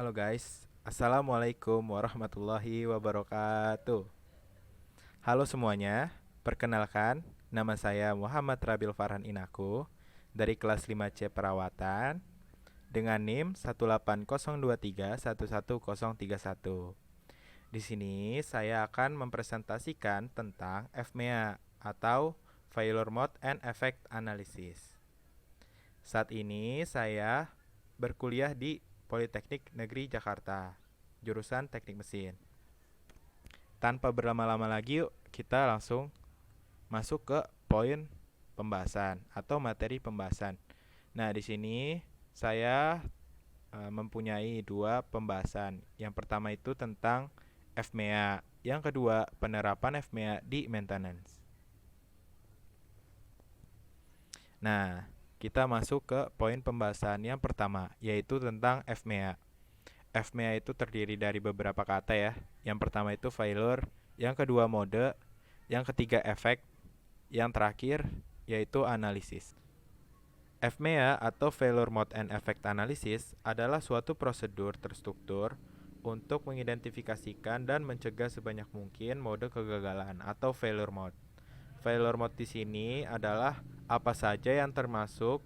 Halo guys, Assalamualaikum warahmatullahi wabarakatuh. Halo semuanya, perkenalkan, nama saya Muhammad Rabil Farhan Inaku dari kelas 5C Perawatan dengan NIM 18023111031. Di sini saya akan mempresentasikan tentang FMEA atau Failure Mode and Effect Analysis. Saat ini saya berkuliah di Politeknik Negeri Jakarta, jurusan Teknik Mesin. Tanpa berlama-lama lagi, yuk kita langsung masuk ke poin pembahasan atau materi pembahasan. Nah, di sini saya mempunyai dua pembahasan. Yang pertama itu tentang FMEA, yang kedua penerapan FMEA di maintenance. Nah, kita masuk ke poin pembahasan yang pertama, yaitu tentang FMEA. FMEA itu terdiri dari beberapa kata ya. Yang pertama itu failure, yang kedua mode, yang ketiga efek, yang terakhir yaitu analisis. FMEA atau Failure Mode and Effect Analysis adalah suatu prosedur terstruktur untuk mengidentifikasikan dan mencegah sebanyak mungkin mode kegagalan atau failure mode. Failure mode di sini adalah apa saja yang termasuk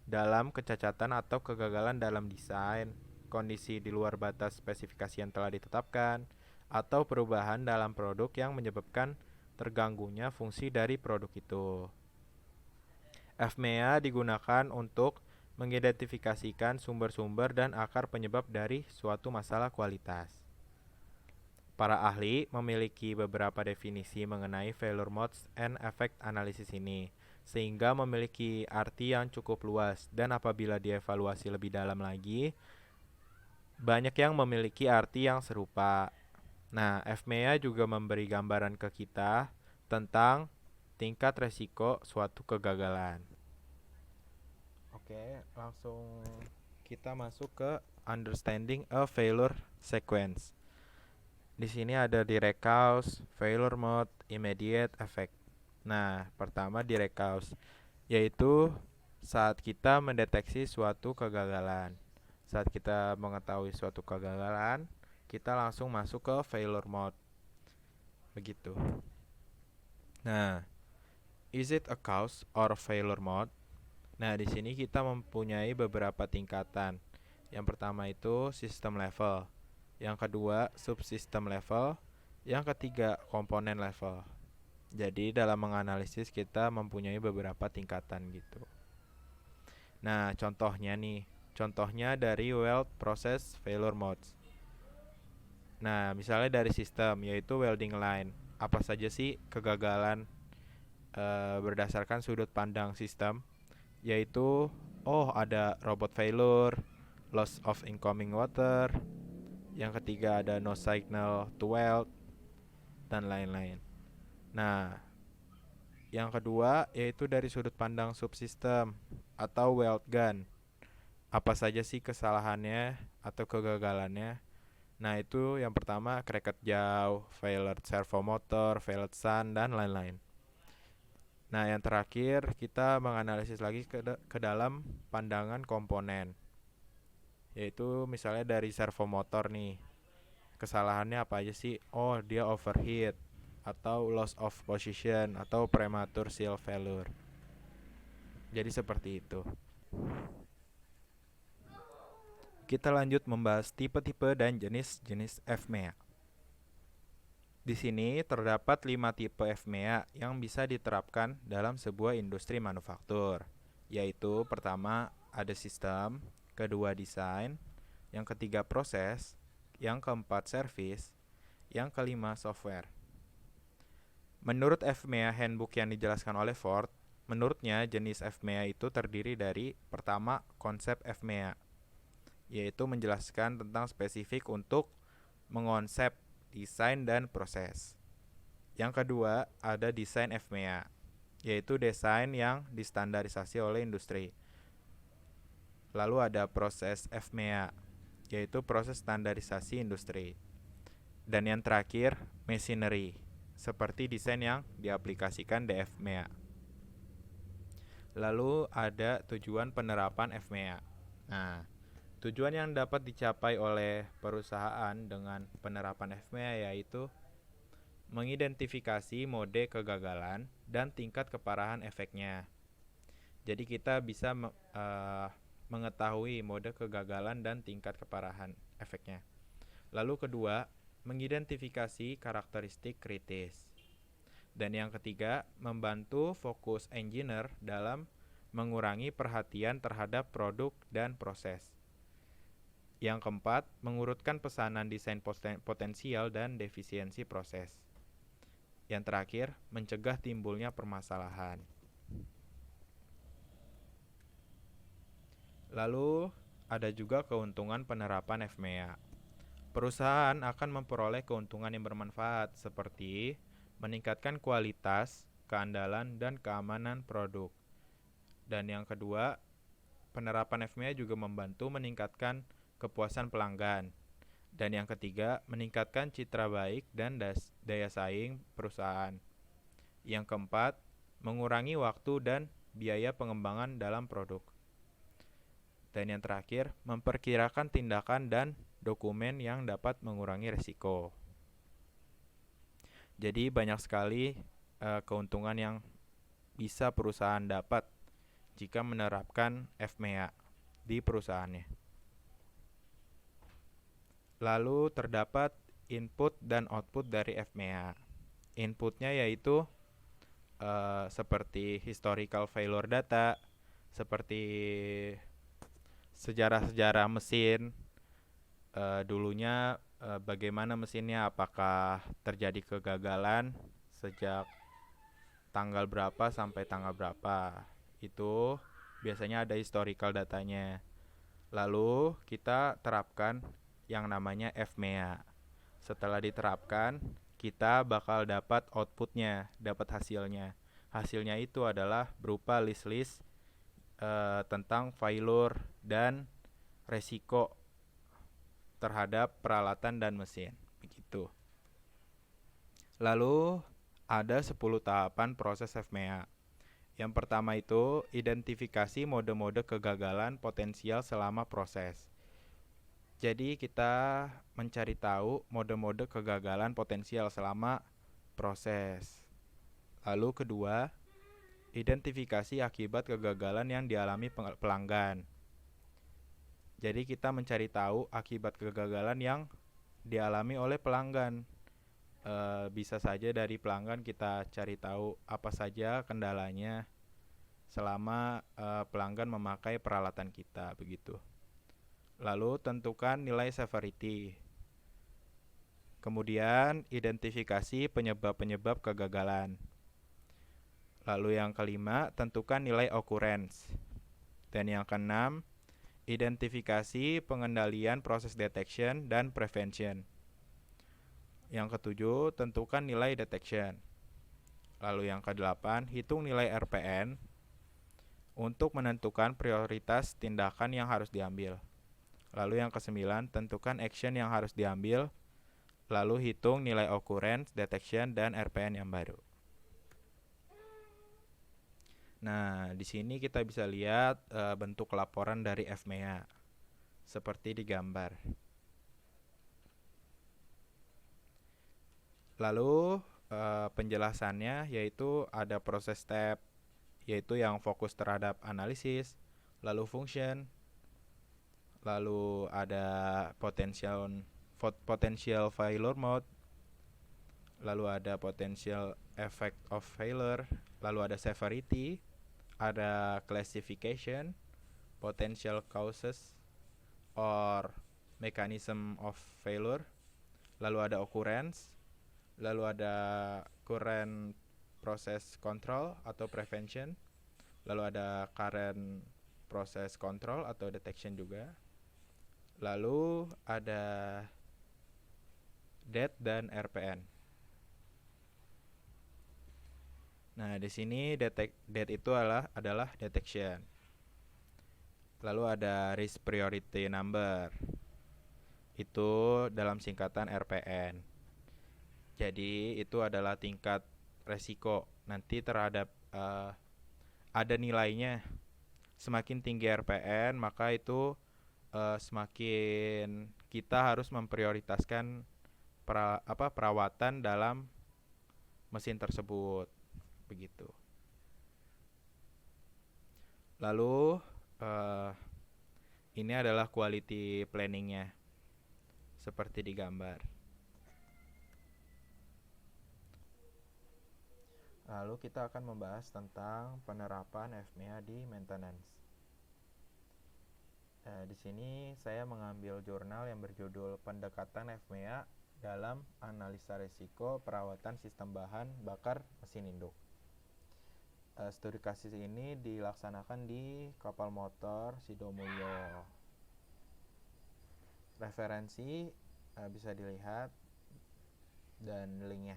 dalam kecacatan atau kegagalan dalam desain, kondisi di luar batas spesifikasi yang telah ditetapkan, atau perubahan dalam produk yang menyebabkan terganggunya fungsi dari produk itu. FMEA digunakan untuk mengidentifikasikan sumber-sumber dan akar penyebab dari suatu masalah kualitas. Para ahli memiliki beberapa definisi mengenai failure modes and effect analysis ini, sehingga memiliki arti yang cukup luas, dan apabila dievaluasi lebih dalam lagi, banyak yang memiliki arti yang serupa. Nah, FMEA juga memberi gambaran ke kita tentang tingkat resiko suatu kegagalan. Oke, langsung kita masuk ke understanding a failure sequence. Di sini ada direct cause, failure mode, immediate effect. Nah, pertama direct cause, yaitu saat kita mendeteksi suatu kegagalan. Saat kita mengetahui suatu kegagalan, kita langsung masuk ke failure mode. Begitu. Nah, is it a cause or failure mode? Nah, di sini kita mempunyai beberapa tingkatan. Yang pertama itu system level. Yang kedua, subsystem level. Yang ketiga, komponen level. Jadi dalam menganalisis kita mempunyai beberapa tingkatan gitu. Nah, contohnya nih. Contohnya dari weld process failure modes. Nah, misalnya dari sistem, yaitu welding line. Apa saja sih kegagalan berdasarkan sudut pandang sistem? Yaitu, ada robot failure, loss of incoming water, yang ketiga ada no signal to weld, dan lain-lain. Nah, yang kedua yaitu dari sudut pandang subsistem atau weld gun. Apa saja sih kesalahannya atau kegagalannya? Nah, itu yang pertama cracked jaw, failed servo motor, failed sun, dan lain-lain. Nah, yang terakhir kita menganalisis lagi ke dalam pandangan komponen. Yaitu misalnya dari servo motor nih. Kesalahannya apa aja sih? Oh, dia overheat atau loss of position atau premature seal failure. Jadi seperti itu. Kita lanjut membahas tipe-tipe dan jenis-jenis FMEA. Di sini terdapat 5 tipe FMEA yang bisa diterapkan dalam sebuah industri manufaktur, yaitu pertama ada sistem, kedua desain, yang ketiga proses, yang keempat service, yang kelima software. Menurut FMEA Handbook yang dijelaskan oleh Ford, menurutnya jenis FMEA itu terdiri dari pertama konsep FMEA, yaitu menjelaskan tentang spesifik untuk mengonsep desain dan proses. Yang kedua ada desain FMEA, yaitu desain yang distandarisasi oleh industri. Lalu ada proses FMEA, yaitu proses standarisasi industri. Dan yang terakhir machinery, seperti desain yang diaplikasikan di FMEA. Lalu ada tujuan penerapan FMEA. Nah, Tujuan yang dapat dicapai oleh perusahaan dengan penerapan FMEA yaitu mengidentifikasi mode kegagalan dan tingkat keparahan efeknya. Jadi kita bisa mengetahui mode kegagalan dan tingkat keparahan efeknya. Lalu kedua, mengidentifikasi karakteristik kritis. Dan yang ketiga, membantu fokus engineer dalam mengurangi perhatian terhadap produk dan proses. Yang keempat, mengurutkan pesanan desain potensial dan defisiensi proses. Yang terakhir, mencegah timbulnya permasalahan. Lalu, ada juga keuntungan penerapan FMEA. Perusahaan akan memperoleh keuntungan yang bermanfaat seperti meningkatkan kualitas, keandalan, dan keamanan produk. Dan yang kedua, penerapan FMEA juga membantu meningkatkan kepuasan pelanggan. Dan yang ketiga, meningkatkan citra baik dan daya saing perusahaan. Yang keempat, mengurangi waktu dan biaya pengembangan dalam produk. Dan yang terakhir, memperkirakan tindakan dan dokumen yang dapat mengurangi risiko. Jadi banyak sekali keuntungan yang bisa perusahaan dapat jika menerapkan FMEA di perusahaannya. Lalu terdapat input dan output dari FMEA. Inputnya yaitu seperti historical failure data, seperti sejarah-sejarah mesin, dulunya bagaimana mesinnya, apakah terjadi kegagalan sejak tanggal berapa sampai tanggal berapa. Itu biasanya ada historical datanya. Lalu kita terapkan yang namanya FMEA. Setelah diterapkan, kita bakal dapat outputnya, dapat hasilnya. Hasilnya itu adalah berupa list-list tentang failure dan resiko terhadap peralatan dan mesin. Begitu. Lalu ada 10 tahapan proses FMEA. Yang pertama itu identifikasi mode-mode kegagalan potensial selama proses. Jadi kita mencari tahu mode-mode kegagalan potensial selama proses. Lalu kedua, identifikasi akibat kegagalan yang dialami pelanggan. Jadi kita mencari tahu akibat kegagalan yang dialami oleh pelanggan. Bisa saja dari pelanggan kita cari tahu apa saja kendalanya selama pelanggan memakai peralatan kita, begitu. Lalu tentukan nilai severity. Kemudian identifikasi penyebab-penyebab kegagalan. Lalu yang kelima, tentukan nilai occurrence. Dan yang keenam, identifikasi pengendalian proses detection dan prevention. Yang ketujuh, tentukan nilai detection. Lalu yang kedelapan, hitung nilai RPN untuk menentukan prioritas tindakan yang harus diambil. Lalu yang kesembilan, tentukan action yang harus diambil. Lalu hitung nilai occurrence, detection, dan RPN yang baru. Nah, di sini kita bisa lihat bentuk laporan dari FMEA seperti di gambar. Lalu penjelasannya yaitu ada proses step, yaitu yang fokus terhadap analisis, lalu function, lalu ada potential failure mode, lalu ada potential effect of failure, lalu ada severity, ada classification, potential causes or mechanism of failure, lalu ada occurrence, lalu ada current process control atau prevention, lalu ada current process control atau detection juga, lalu ada DET dan RPN. Nah, di sini DET itu adalah detection. Lalu ada risk priority number. Itu dalam singkatan RPN. Jadi itu adalah tingkat resiko nanti terhadap ada nilainya. Semakin tinggi RPN, maka itu semakin kita harus memprioritaskan perawatan dalam mesin tersebut, begitu. Lalu ini adalah quality planningnya, seperti di gambar. Lalu kita akan membahas tentang penerapan FMEA di maintenance. Di sini saya mengambil jurnal yang berjudul Pendekatan FMEA dalam Analisa Risiko Perawatan Sistem Bahan Bakar Mesin Induk. Studi kasus ini dilaksanakan di kapal motor Sidomulyo. Referensi bisa dilihat dan linknya.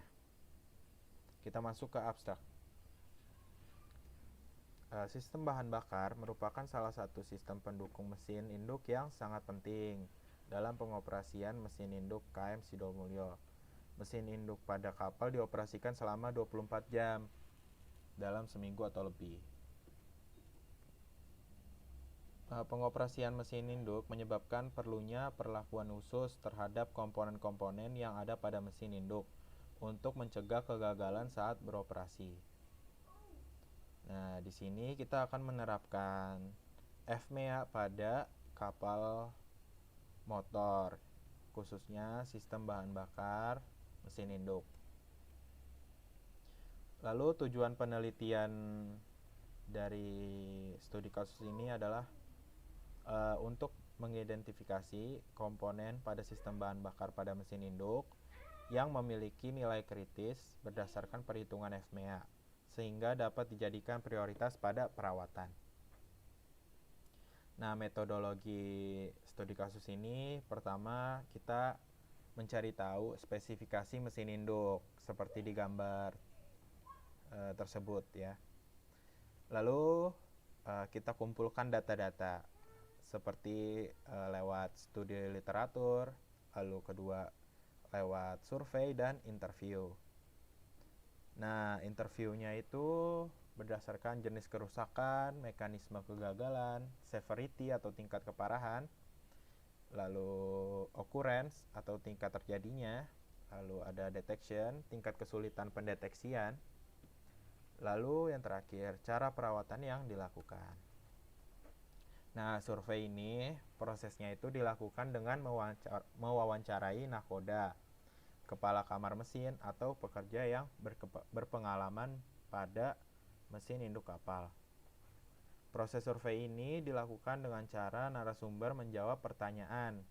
Kita masuk ke abstrak. Sistem bahan bakar merupakan salah satu sistem pendukung mesin induk yang sangat penting dalam pengoperasian mesin induk KM Sidomulyo. Mesin induk pada kapal dioperasikan selama 24 jam dalam seminggu atau lebih. Pengoperasian mesin induk menyebabkan perlunya perlakuan khusus terhadap komponen-komponen yang ada pada mesin induk untuk mencegah kegagalan saat beroperasi. Nah, di sini kita akan menerapkan FMEA pada kapal motor, khususnya sistem bahan bakar mesin induk. Lalu tujuan penelitian dari studi kasus ini adalah untuk mengidentifikasi komponen pada sistem bahan bakar pada mesin induk yang memiliki nilai kritis berdasarkan perhitungan FMEA, sehingga dapat dijadikan prioritas pada perawatan. Nah, metodologi studi kasus ini, pertama kita mencari tahu spesifikasi mesin induk seperti di gambar tersebut ya. Lalu kita kumpulkan data-data seperti lewat studi literatur, lalu kedua lewat survei dan interview. Nah, interviewnya itu berdasarkan jenis kerusakan, mekanisme kegagalan, severity atau tingkat keparahan, lalu occurrence atau tingkat terjadinya, lalu ada detection, tingkat kesulitan pendeteksian, lalu yang terakhir cara perawatan yang dilakukan. Nah, survei ini prosesnya itu dilakukan dengan mewawancarai nahkoda, kepala kamar mesin atau pekerja yang berpengalaman pada mesin induk kapal. Proses survei ini dilakukan dengan cara narasumber menjawab pertanyaan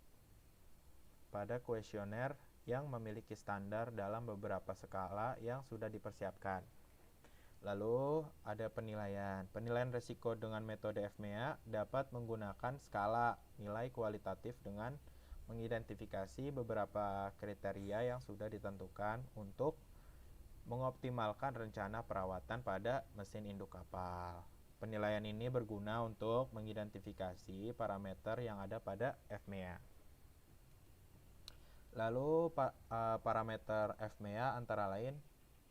pada kuesioner yang memiliki standar dalam beberapa skala yang sudah dipersiapkan. Lalu ada penilaian. Penilaian risiko dengan metode FMEA dapat menggunakan skala nilai kualitatif dengan mengidentifikasi beberapa kriteria yang sudah ditentukan untuk mengoptimalkan rencana perawatan pada mesin induk kapal. Penilaian ini berguna untuk mengidentifikasi parameter yang ada pada FMEA. Lalu parameter FMEA antara lain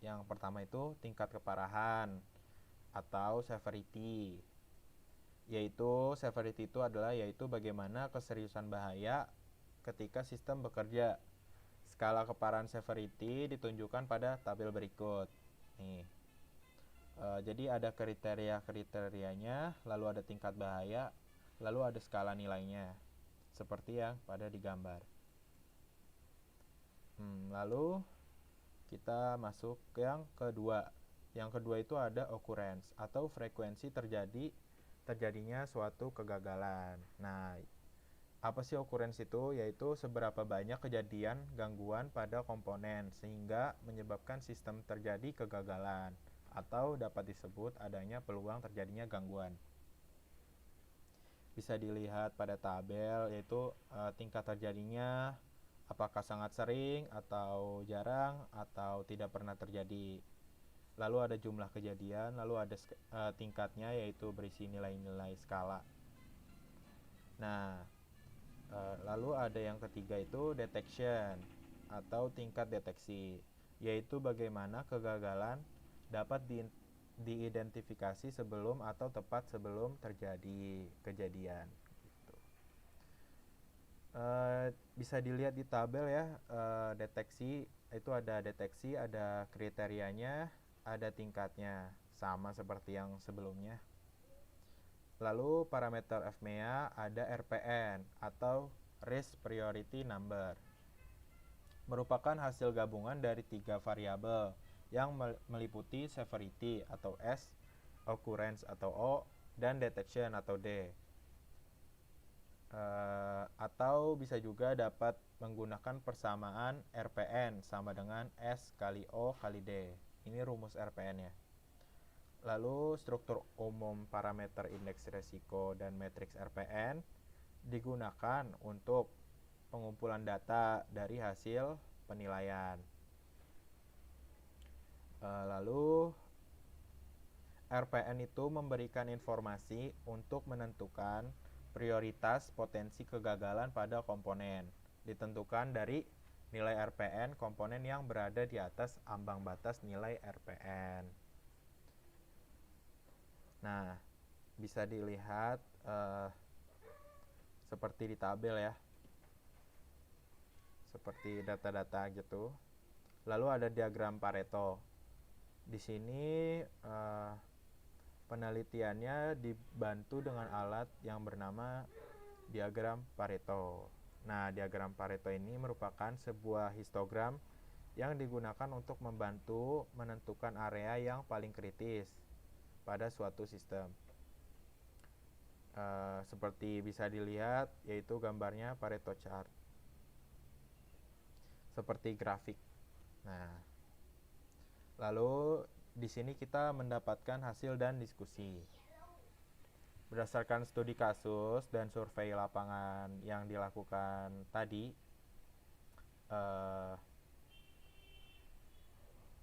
yang pertama itu tingkat keparahan atau severity. Severity itu adalah bagaimana keseriusan bahaya ketika sistem bekerja. Skala keparahan severity ditunjukkan pada tabel berikut. Nih. Jadi ada kriteria-kriterianya, lalu ada tingkat bahaya, lalu ada skala nilainya, seperti yang pada di gambar. Lalu kita masuk ke yang kedua. Yang kedua itu ada occurrence atau frekuensi terjadinya suatu kegagalan. Nah, apa sih occurrence itu? Yaitu seberapa banyak kejadian gangguan pada komponen sehingga menyebabkan sistem terjadi kegagalan atau dapat disebut adanya peluang terjadinya gangguan. Bisa dilihat pada tabel yaitu tingkat terjadinya apakah sangat sering atau jarang atau tidak pernah terjadi. Lalu ada jumlah kejadian, lalu ada tingkatnya yaitu berisi nilai-nilai skala. Nah, lalu ada yang ketiga itu detection atau tingkat deteksi, yaitu bagaimana kegagalan dapat diidentifikasi sebelum atau tepat sebelum terjadi kejadian. Gitu. Bisa dilihat di tabel ya, deteksi itu ada deteksi, ada kriterianya, ada tingkatnya, sama seperti yang sebelumnya. Lalu parameter FMEA ada RPN atau Risk Priority Number. Merupakan hasil gabungan dari 3 variabel yang meliputi severity atau S, occurrence atau O, dan detection atau D. Atau bisa juga dapat menggunakan persamaan RPN sama dengan S kali O kali D. Ini rumus RPN ya. Lalu struktur umum parameter indeks resiko dan matriks RPN digunakan untuk pengumpulan data dari hasil penilaian. Lalu RPN itu memberikan informasi untuk menentukan prioritas potensi kegagalan pada komponen. Ditentukan dari nilai RPN komponen yang berada di atas ambang batas nilai RPN. Nah, bisa dilihat seperti di tabel ya, seperti data-data gitu. Lalu ada diagram Pareto. Di sini penelitiannya dibantu dengan alat yang bernama diagram Pareto. Nah, diagram Pareto ini merupakan sebuah histogram yang digunakan untuk membantu menentukan area yang paling kritis pada suatu sistem. Seperti bisa dilihat, yaitu gambarnya Pareto chart seperti grafik. Nah, lalu di sini kita mendapatkan hasil dan diskusi. Berdasarkan studi kasus dan survei lapangan yang dilakukan tadi,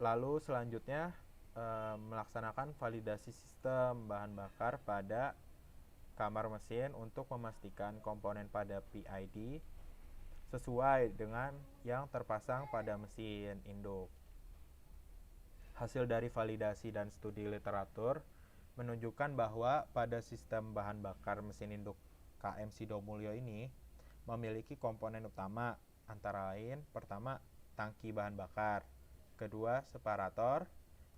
lalu selanjutnya melaksanakan validasi sistem bahan bakar pada kamar mesin untuk memastikan komponen pada PID sesuai dengan yang terpasang pada mesin induk. Hasil dari validasi dan studi literatur menunjukkan bahwa pada sistem bahan bakar mesin induk KM Sidomulyo ini memiliki komponen utama, antara lain pertama tangki bahan bakar, kedua separator,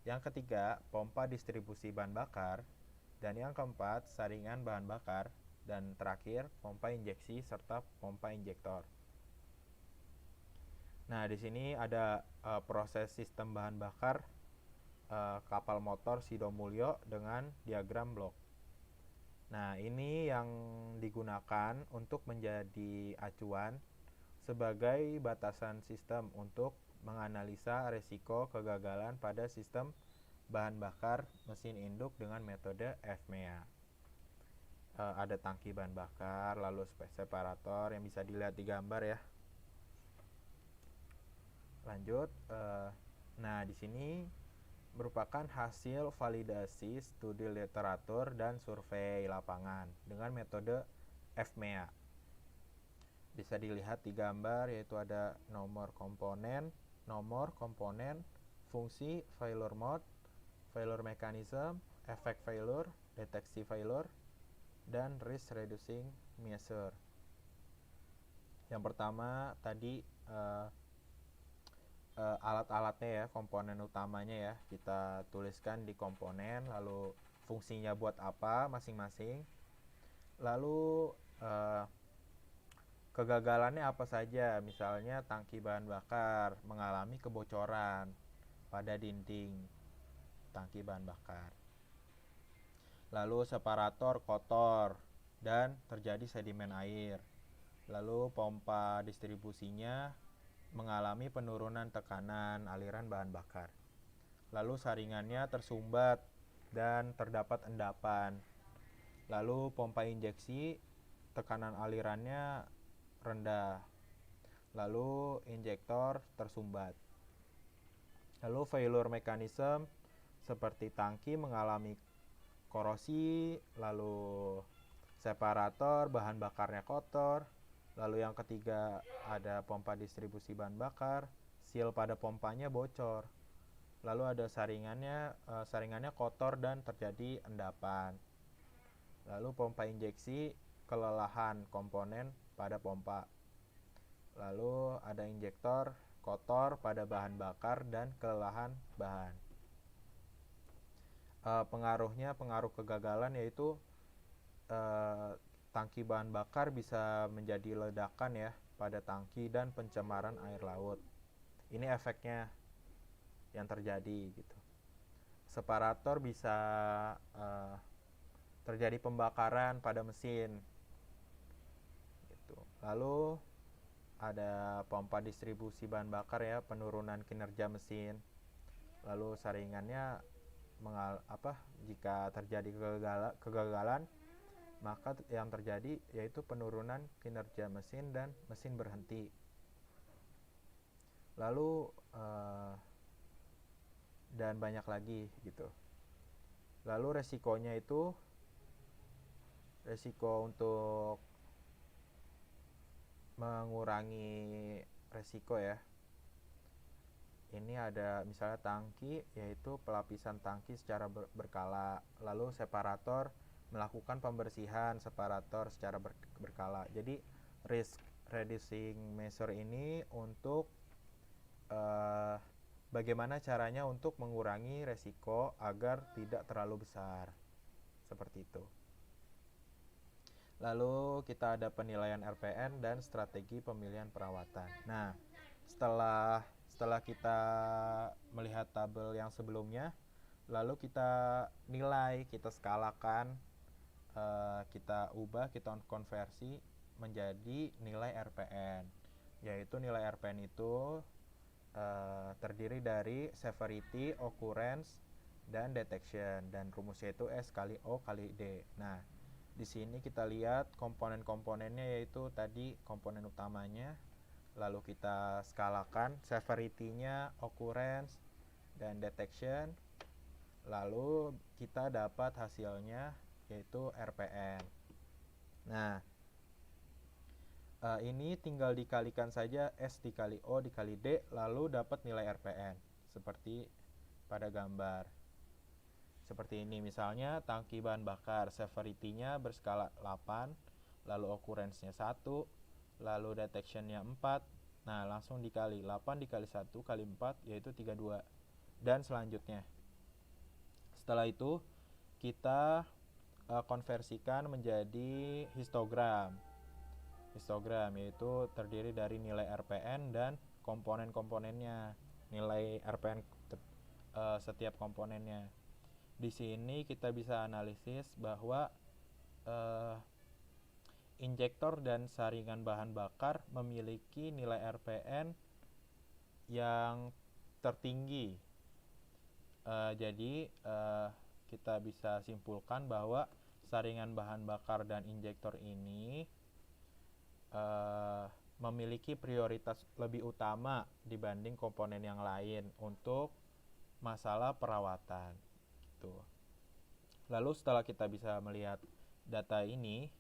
yang ketiga pompa distribusi bahan bakar, dan yang keempat saringan bahan bakar, dan terakhir pompa injeksi serta pompa injektor. Nah, di sini ada proses sistem bahan bakar kapal motor Sidomulyo dengan diagram blok. Nah, ini yang digunakan untuk menjadi acuan sebagai batasan sistem untuk menganalisa resiko kegagalan pada sistem bahan bakar mesin induk dengan metode FMEA. Ada tangki bahan bakar, lalu separator yang bisa dilihat di gambar ya. Lanjut, nah di sini merupakan hasil validasi studi literatur dan survei lapangan dengan metode FMEA. Bisa dilihat di gambar, yaitu ada nomor komponen, fungsi, failure mode, failure mechanism, efek failure, deteksi failure, dan risk reducing measure. Yang pertama tadi alat-alatnya ya, komponen utamanya ya, kita tuliskan di komponen, lalu fungsinya buat apa masing-masing, lalu kegagalannya apa saja. Misalnya tangki bahan bakar mengalami kebocoran pada dinding tangki bahan bakar, lalu separator kotor dan terjadi sedimen air, lalu pompa distribusinya mengalami penurunan tekanan aliran bahan bakar, lalu saringannya tersumbat dan terdapat endapan, lalu pompa injeksi tekanan alirannya rendah, lalu injektor tersumbat, lalu failure mechanism seperti tangki mengalami korosi, lalu separator bahan bakarnya kotor, lalu yang ketiga ada pompa distribusi bahan bakar, seal pada pompanya bocor, lalu ada saringannya kotor dan terjadi endapan, lalu pompa injeksi kelelahan komponen pada pompa, Lalu ada injektor kotor pada bahan bakar dan kelelahan bahan. Pengaruh kegagalan yaitu tangki bahan bakar bisa menjadi ledakan ya pada tangki dan pencemaran air laut. Ini efeknya yang terjadi gitu. Separator bisa terjadi pembakaran pada mesin gitu. Lalu ada pompa distribusi bahan bakar ya, penurunan kinerja mesin. Lalu saringannya jika terjadi kegagalan, maka yang terjadi yaitu penurunan kinerja mesin dan mesin berhenti. Lalu dan banyak lagi gitu. Lalu resikonya itu resiko untuk mengurangi resiko ya. Ini ada misalnya tangki, yaitu pelapisan tangki secara berkala. Lalu separator melakukan pembersihan separator secara berkala. Jadi risk reducing measure ini untuk bagaimana caranya untuk mengurangi resiko agar tidak terlalu besar. Seperti itu. Lalu kita ada penilaian RPN dan strategi pemilihan perawatan. Nah, setelah kita melihat tabel yang sebelumnya, lalu kita nilai, kita skalakan, kita ubah, kita konversi menjadi nilai RPN. Yaitu nilai RPN itu terdiri dari severity, occurrence, dan detection. Dan rumusnya itu S kali O kali D. Nah, di sini kita lihat komponen-komponennya, yaitu tadi komponen utamanya. Lalu kita skalakan severity-nya, occurrence, dan detection. Lalu kita dapat hasilnya yaitu RPN. Nah, ini tinggal dikalikan saja S dikali O dikali D, lalu dapat nilai RPN seperti pada gambar. Seperti ini misalnya, tangki bahan bakar severity-nya berskala 8, lalu occurrence-nya 1, lalu detection-nya 4. Nah, langsung dikali 8 dikali 1 kali 4 yaitu 32. Dan selanjutnya. Setelah itu kita konversikan menjadi histogram. Histogram yaitu terdiri dari nilai RPN dan komponen-komponennya. Nilai RPN setiap komponennya. Di sini kita bisa analisis bahwa injektor dan saringan bahan bakar memiliki nilai RPN yang tertinggi. Jadi kita bisa simpulkan bahwa saringan bahan bakar dan injektor ini memiliki prioritas lebih utama dibanding komponen yang lain untuk masalah perawatan. Lalu setelah kita bisa melihat data ini,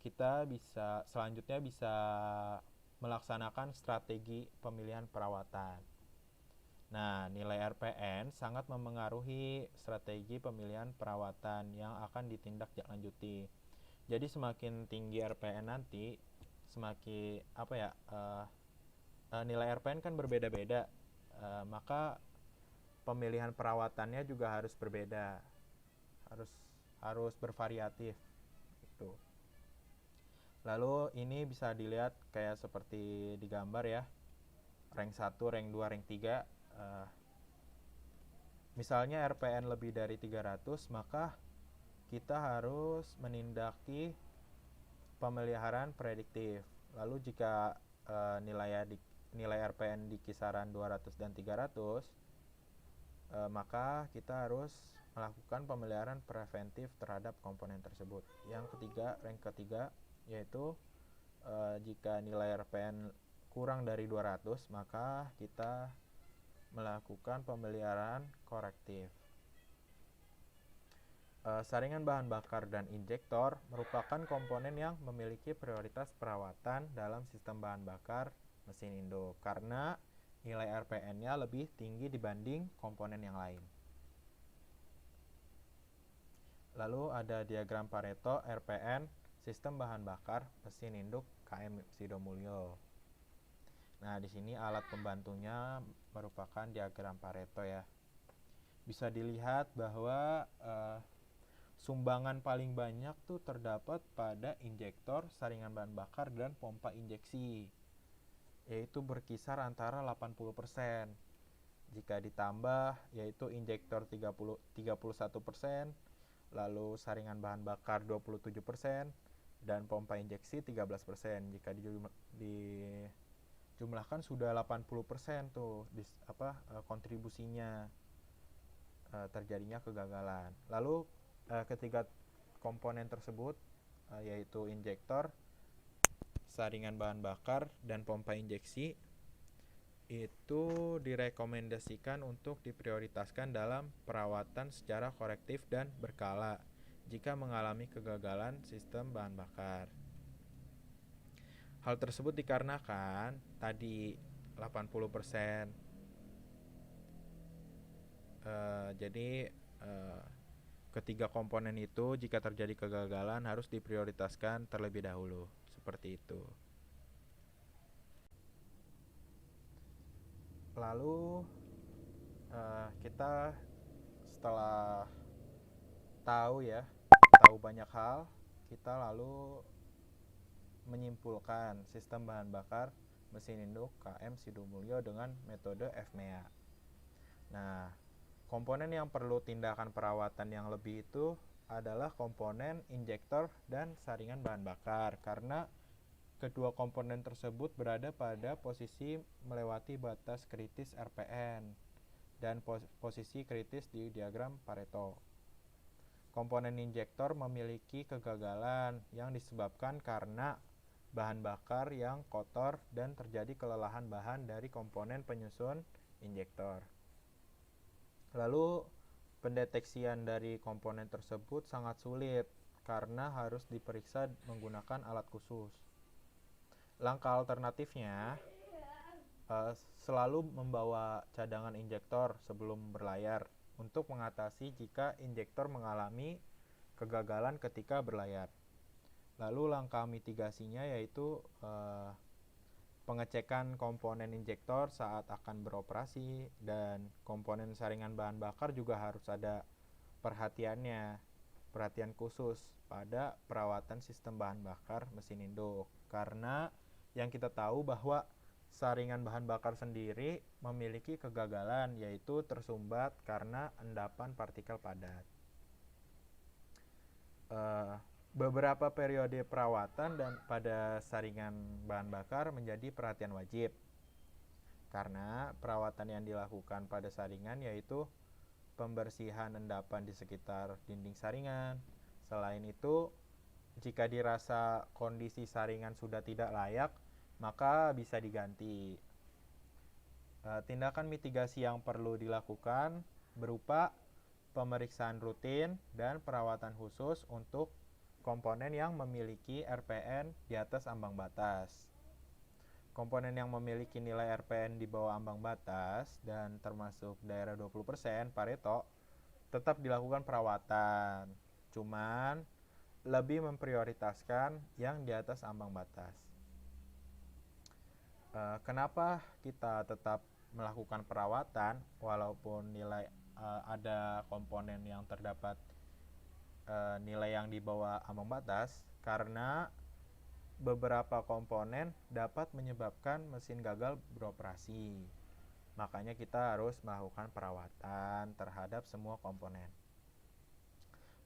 kita selanjutnya bisa melaksanakan strategi pemilihan perawatan. Nah, nilai RPN sangat memengaruhi strategi pemilihan perawatan yang akan ditindaklanjuti. Jadi semakin tinggi RPN nanti, semakin nilai RPN kan berbeda-beda, maka pemilihan perawatannya juga harus berbeda, harus bervariatif gitu. Lalu ini bisa dilihat kayak seperti di gambar ya, rank 1, rank 2, rank 3. Misalnya RPN lebih dari 300, maka kita harus menindaki pemeliharaan prediktif. Lalu jika nilai RPN di kisaran 200 dan 300, maka kita harus melakukan pemeliharaan preventif terhadap komponen tersebut. Yang ketiga, rank ketiga, yaitu jika nilai RPN kurang dari 200, maka kita melakukan pemeliharaan korektif. Saringan bahan bakar dan injektor merupakan komponen yang memiliki prioritas perawatan dalam sistem bahan bakar mesin Indo karena nilai RPN-nya lebih tinggi dibanding komponen yang lain. Lalu ada diagram Pareto RPN sistem bahan bakar mesin induk KM Sidomulyo. Nah, di sini alat pembantunya merupakan diagram Pareto ya. Bisa dilihat bahwa sumbangan paling banyak tuh terdapat pada injektor, saringan bahan bakar, dan pompa injeksi, yaitu berkisar antara 80%. Jika ditambah, yaitu injektor 31%, lalu saringan bahan bakar 27%, dan pompa injeksi 13%. Jika dijumlahkan sudah 80% tuh kontribusinya terjadinya kegagalan. Lalu ketiga komponen tersebut yaitu injektor, saringan bahan bakar, dan pompa injeksi itu direkomendasikan untuk diprioritaskan dalam perawatan secara korektif dan berkala jika mengalami kegagalan sistem bahan bakar. Hal tersebut dikarenakan tadi 80%. Jadi ketiga komponen itu jika terjadi kegagalan harus diprioritaskan terlebih dahulu. Seperti itu. Lalu kita setelah tahu banyak hal, kita lalu menyimpulkan sistem bahan bakar mesin induk KM Sidomulyo dengan metode FMEA. Nah, komponen yang perlu tindakan perawatan yang lebih itu adalah komponen injektor dan saringan bahan bakar, karena kedua komponen tersebut berada pada posisi melewati batas kritis RPN dan posisi kritis di diagram Pareto. Komponen injektor memiliki kegagalan yang disebabkan karena bahan bakar yang kotor dan terjadi kelelahan bahan dari komponen penyusun injektor. Lalu pendeteksian dari komponen tersebut sangat sulit karena harus diperiksa menggunakan alat khusus. Langkah alternatifnya selalu membawa cadangan injektor sebelum berlayar untuk mengatasi jika injektor mengalami kegagalan ketika berlayar. Lalu langkah mitigasinya yaitu pengecekan komponen injektor saat akan beroperasi, dan komponen saringan bahan bakar juga harus ada perhatian khusus pada perawatan sistem bahan bakar mesin induk, karena yang kita tahu bahwa saringan bahan bakar sendiri memiliki kegagalan, yaitu tersumbat karena endapan partikel padat. Beberapa periode perawatan dan pada saringan bahan bakar menjadi perhatian wajib, karena perawatan yang dilakukan pada saringan yaitu pembersihan endapan di sekitar dinding saringan. Selain itu, jika dirasa kondisi saringan sudah tidak layak, maka bisa diganti. Tindakan mitigasi yang perlu dilakukan berupa pemeriksaan rutin dan perawatan khusus untuk komponen yang memiliki RPN di atas ambang batas. Komponen yang memiliki nilai RPN di bawah ambang batas dan termasuk daerah 20% Pareto tetap dilakukan perawatan, cuman lebih memprioritaskan yang di atas ambang batas. Kenapa kita tetap melakukan perawatan walaupun nilai ada komponen yang terdapat nilai yang di bawah ambang batas? Karena beberapa komponen dapat menyebabkan mesin gagal beroperasi. Makanya kita harus melakukan perawatan terhadap semua komponen.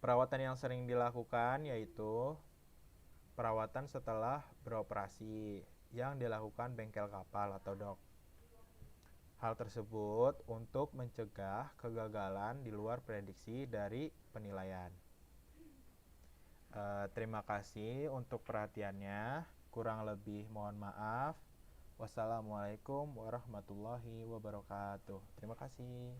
Perawatan yang sering dilakukan yaitu perawatan setelah beroperasi yang dilakukan bengkel kapal atau dok. Hal tersebut untuk mencegah kegagalan di luar prediksi dari penilaian. Terima kasih untuk perhatiannya. Kurang lebih mohon maaf. Wassalamualaikum warahmatullahi wabarakatuh. Terima kasih.